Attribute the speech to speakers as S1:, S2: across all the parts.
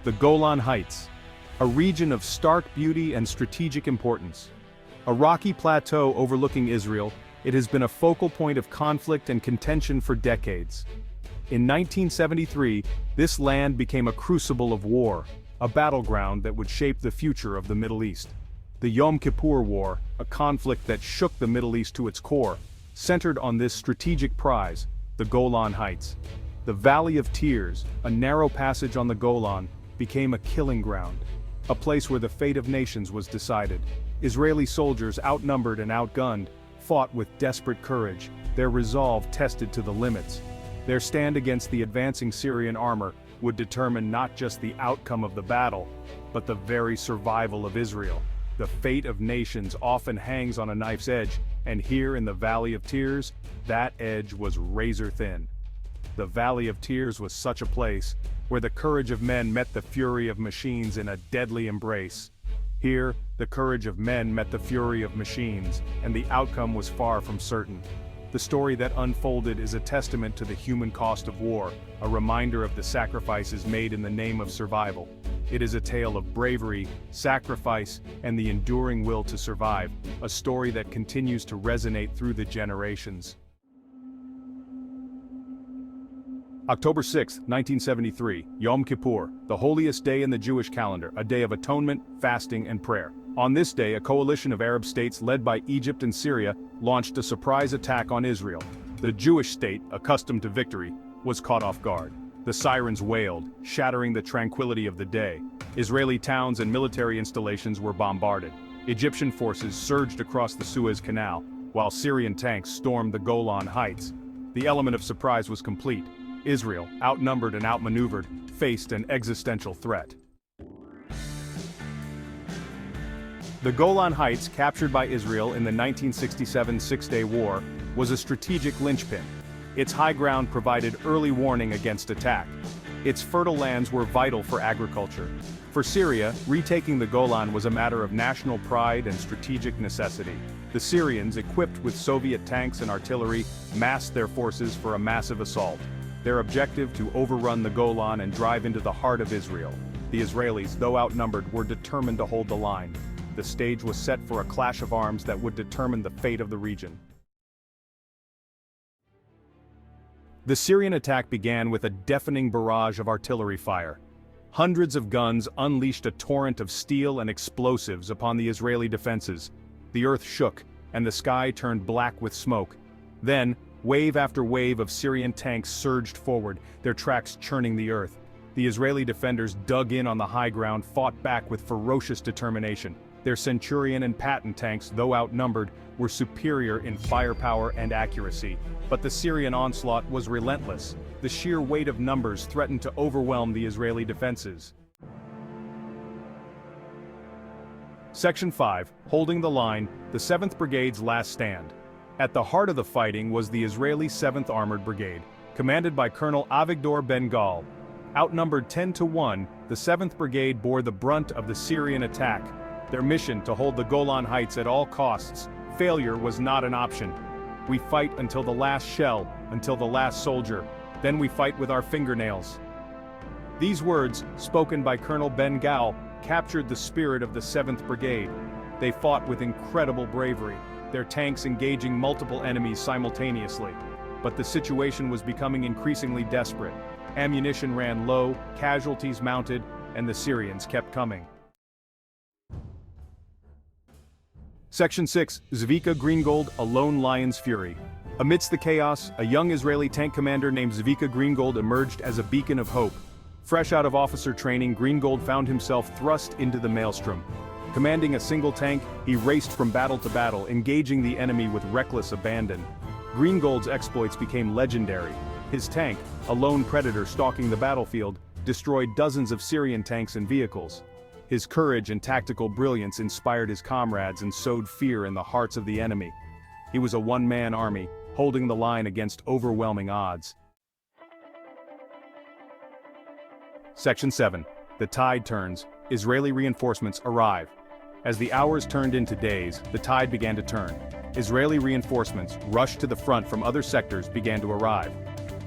S1: The Golan Heights, a region of stark beauty and strategic importance. A rocky plateau overlooking Israel, it has been a focal point of conflict and contention for decades. In 1973, this land became a crucible of war, a battleground that would shape the future of the Middle East. The Yom Kippur War, a conflict that shook the Middle East to its core, centered on this strategic prize, the Golan Heights. The Valley of Tears, a narrow passage on the Golan, became a killing ground, a place where the fate of nations was decided. Israeli soldiers, outnumbered and outgunned, fought with desperate courage, their resolve tested to the limits. Their stand against the advancing Syrian armor would determine not just the outcome of the battle, but the very survival of Israel. The fate of nations often hangs on a knife's edge, and here in the Valley of Tears, that edge was razor thin. The Valley of Tears was such a place where the courage of men met the fury of machines in a deadly embrace. Here, the courage of men met the fury of machines, and the outcome was far from certain. The story that unfolded is a testament to the human cost of war, a reminder of the sacrifices made in the name of survival. It is a tale of bravery, sacrifice, and the enduring will to survive, a story that continues to resonate through the generations. October 6, 1973, Yom Kippur, the holiest day in the Jewish calendar, a day of atonement, fasting, and prayer. On this day, a coalition of Arab states led by Egypt and Syria launched a surprise attack on Israel. The Jewish state, accustomed to victory, was caught off guard. The sirens wailed, shattering the tranquility of the day. Israeli towns and military installations were bombarded. Egyptian forces surged across the Suez Canal, while Syrian tanks stormed the Golan Heights. The element of surprise was complete. Israel, outnumbered and outmaneuvered, faced an existential threat. The Golan Heights, captured by Israel in the 1967 Six-Day War, was a strategic linchpin. Its high ground provided early warning against attack. Its fertile lands were vital for agriculture. For Syria, retaking the Golan was a matter of national pride and strategic necessity. The Syrians, equipped with Soviet tanks and artillery, massed their forces for a massive assault. Their objective to overrun the Golan and drive into the heart of Israel. The Israelis, though outnumbered, were determined to hold the line. The stage was set for a clash of arms that would determine the fate of the region. The Syrian attack began with a deafening barrage of artillery fire. Hundreds of guns unleashed a torrent of steel and explosives upon the Israeli defenses. The earth shook, and the sky turned black with smoke. Then, wave after wave of Syrian tanks surged forward, their tracks churning the earth. The Israeli defenders dug in on the high ground, fought back with ferocious determination. Their Centurion and Patton tanks, though outnumbered, were superior in firepower and accuracy. But the Syrian onslaught was relentless. The sheer weight of numbers threatened to overwhelm the Israeli defenses. Section 5, holding the line, the 7th Brigade's last stand. At the heart of the fighting was the Israeli 7th Armored Brigade, commanded by Colonel Avigdor Ben-Gal. Outnumbered 10-1, the 7th Brigade bore the brunt of the Syrian attack. Their mission to hold the Golan Heights at all costs, failure was not an option. We fight until the last shell, until the last soldier, then we fight with our fingernails. These words, spoken by Colonel Ben-Gal, captured the spirit of the 7th Brigade. They fought with incredible bravery, their tanks engaging multiple enemies simultaneously. But the situation was becoming increasingly desperate. Ammunition ran low, casualties mounted, and the Syrians kept coming. Section 6, Zvika Greengold, a lone lion's fury. Amidst the chaos, a young Israeli tank commander named Zvika Greengold emerged as a beacon of hope. Fresh out of officer training, Greengold found himself thrust into the maelstrom. Commanding a single tank, he raced from battle to battle, engaging the enemy with reckless abandon. Greengold's exploits became legendary. His tank, a lone predator stalking the battlefield, destroyed dozens of Syrian tanks and vehicles. His courage and tactical brilliance inspired his comrades and sowed fear in the hearts of the enemy. He was a one-man army, holding the line against overwhelming odds. Section 7. The tide turns. Israeli reinforcements arrive. As the hours turned into days, the tide began to turn. Israeli reinforcements, rushed to the front from other sectors, began to arrive.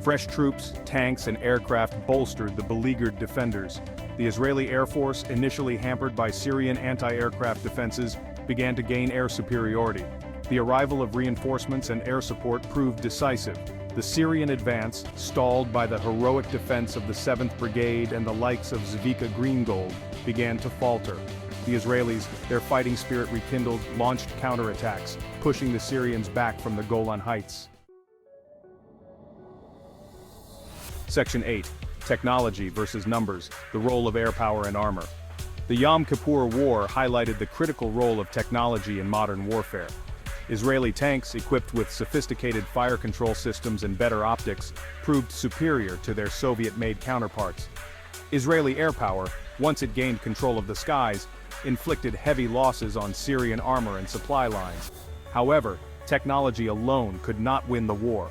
S1: Fresh troops, tanks, and aircraft bolstered the beleaguered defenders. The Israeli Air Force, initially hampered by Syrian anti-aircraft defenses, began to gain air superiority. The arrival of reinforcements and air support proved decisive. The Syrian advance, stalled by the heroic defense of the 7th Brigade and the likes of Zvika Greengold, began to falter. The Israelis, their fighting spirit rekindled, launched counterattacks, pushing the Syrians back from the Golan Heights. Section 8. Technology versus numbers, the role of air power and armor. The Yom Kippur War highlighted the critical role of technology in modern warfare. Israeli tanks, equipped with sophisticated fire control systems and better optics, proved superior to their Soviet-made counterparts. Israeli air power, once it gained control of the skies, inflicted heavy losses on Syrian armor and supply lines. However, technology alone could not win the war.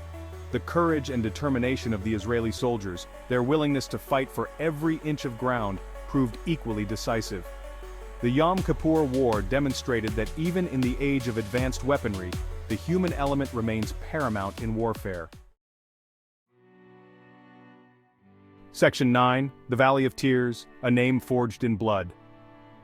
S1: The courage and determination of the Israeli soldiers, their willingness to fight for every inch of ground, proved equally decisive. The Yom Kippur War demonstrated that even in the age of advanced weaponry, the human element remains paramount in warfare. Section 9. The Valley of Tears, a name forged in blood.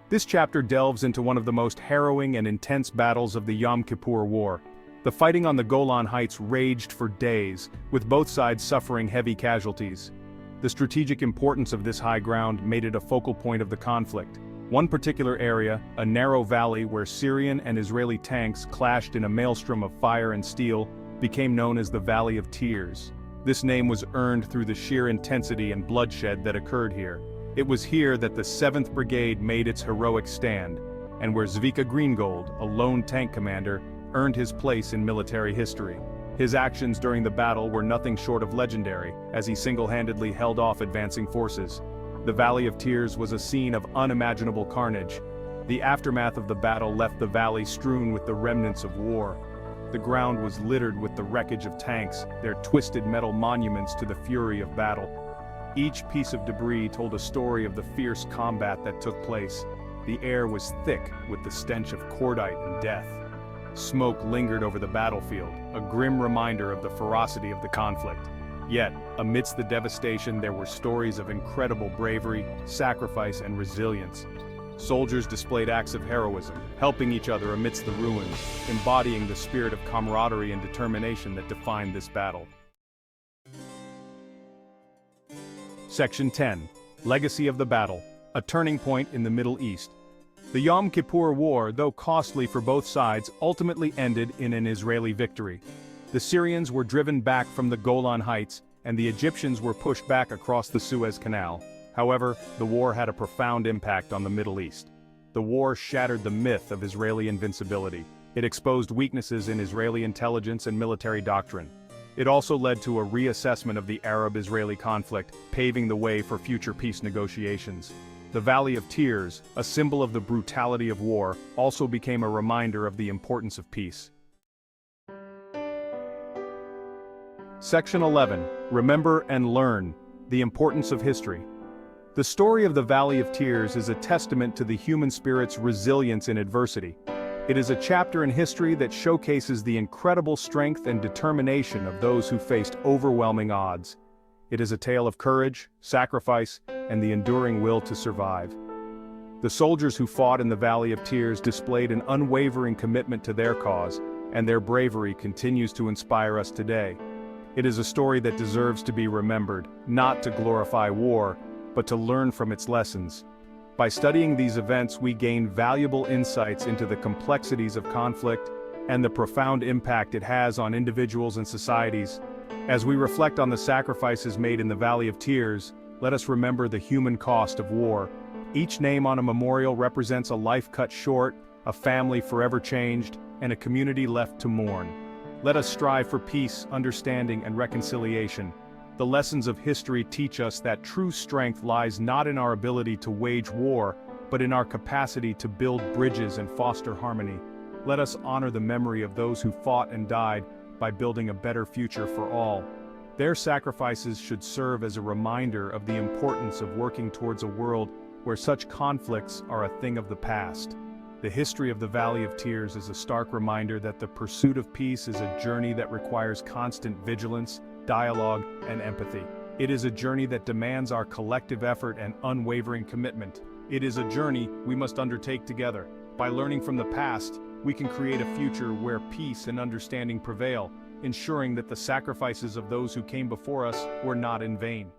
S1: This chapter delves into one of the most harrowing and intense battles of the Yom Kippur War. The fighting on the Golan Heights raged for days, with both sides suffering heavy casualties. The strategic importance of this high ground made it a focal point of the conflict. One particular area, a narrow valley where Syrian and Israeli tanks clashed in a maelstrom of fire and steel, became known as the Valley of Tears. This name was earned through the sheer intensity and bloodshed that occurred here. It was here that the 7th Brigade made its heroic stand, and where Zvika Greengold, a lone tank commander, earned his place in military history. His actions during the battle were nothing short of legendary, as he single-handedly held off advancing forces. The Valley of Tears was a scene of unimaginable carnage. The aftermath of the battle left the valley strewn with the remnants of war. The ground was littered with the wreckage of tanks, their twisted metal monuments to the fury of battle. Each piece of debris told a story of the fierce combat that took place. The air was thick with the stench of cordite and death. Smoke lingered over the battlefield, a grim reminder of the ferocity of the conflict. Yet, amidst the devastation, there were stories of incredible bravery, sacrifice, and resilience. Soldiers displayed acts of heroism, helping each other amidst the ruins, embodying the spirit of camaraderie and determination that defined this battle. Section 10. Legacy of the Battle, a turning point in the Middle East. The Yom Kippur War, though costly for both sides, ultimately ended in an Israeli victory. The Syrians were driven back from the Golan Heights, and the Egyptians were pushed back across the Suez Canal. However, the war had a profound impact on the Middle East. The war shattered the myth of Israeli invincibility. It exposed weaknesses in Israeli intelligence and military doctrine. It also led to a reassessment of the Arab-Israeli conflict, paving the way for future peace negotiations. The Valley of Tears, a symbol of the brutality of war, also became a reminder of the importance of peace. Section 11. Remember and Learn, the importance of history. The story of the Valley of Tears is a testament to the human spirit's resilience in adversity. It is a chapter in history that showcases the incredible strength and determination of those who faced overwhelming odds. It is a tale of courage, sacrifice, and the enduring will to survive. The soldiers who fought in the Valley of Tears displayed an unwavering commitment to their cause, and their bravery continues to inspire us today. It is a story that deserves to be remembered, not to glorify war, but to learn from its lessons. By studying these events, we gain valuable insights into the complexities of conflict and the profound impact it has on individuals and societies. As we reflect on the sacrifices made in the Valley of Tears, let us remember the human cost of war. Each name on a memorial represents a life cut short, a family forever changed, and a community left to mourn. Let us strive for peace, understanding, and reconciliation. The lessons of history teach us that true strength lies not in our ability to wage war, but in our capacity to build bridges and foster harmony. Let us honor the memory of those who fought and died by building a better future for all. Their sacrifices should serve as a reminder of the importance of working towards a world where such conflicts are a thing of the past. The history of the Valley of Tears is a stark reminder that the pursuit of peace is a journey that requires constant vigilance, dialogue, and empathy. It is a journey that demands our collective effort and unwavering commitment. It is a journey we must undertake together. By learning from the past, we can create a future where peace and understanding prevail, ensuring that the sacrifices of those who came before us were not in vain.